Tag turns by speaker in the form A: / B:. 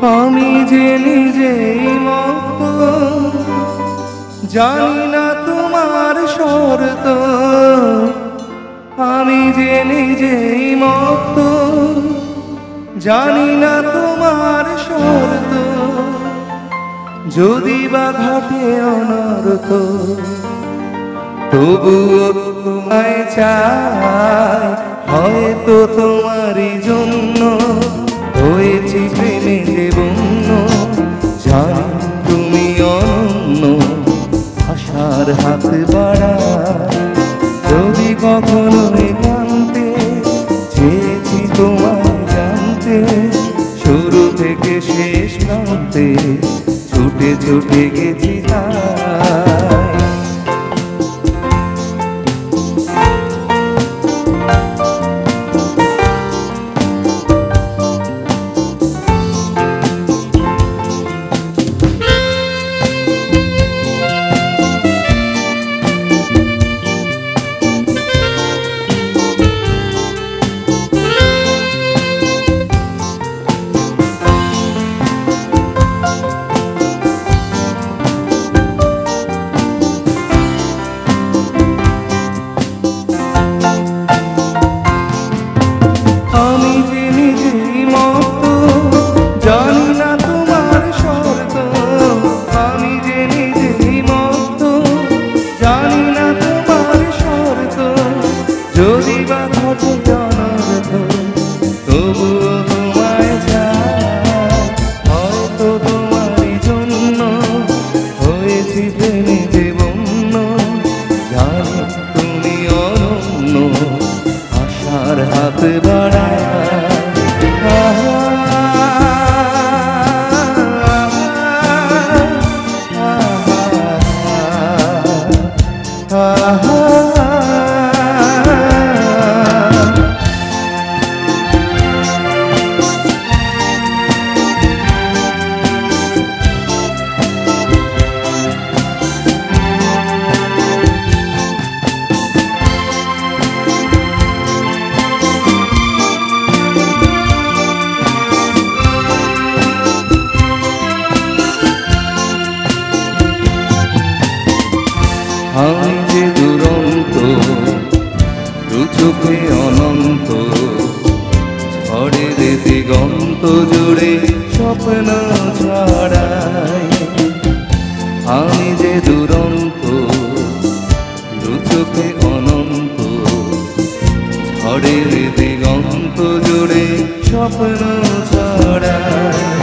A: আমি যে নিজেই মত, জানি না তোমার শর্ত। আমি যে নিজেই মত, জানি না তোমার শর্ত। যদি বা ঘটে অনর্থ, তবুও তোমায় চাই। হয়তো তোমারই জন্য হয়েছি প্রেমে যে বন্য। জানি তুমি অনন্য, আশার হাত বাড়ায়। যদি কখনো জানতে চেয়েছি তোমায় জানতে, শুরু থেকে শেষ প্রান্তে ছুটে ছুটে গেছি তাই। যদি বা ঘটে অনর্থ, তবুও তোমায় চাই। হয়তো তোমারই জন্য হয়েছি প্রেমে যে বন্য। জানি তুমি অনন্য, আশার হাত বাড়ায়। আমি যে দুরন্ত, দু চোখে অনন্ত, ঝড়ের দিগন্ত জুড়ে স্বপ্ন ছড়াই। আমি যে দুরন্ত, দু চোখে অনন্ত, ঝড়ের দিগন্ত জুড়ে স্বপ্ন ছড়াই।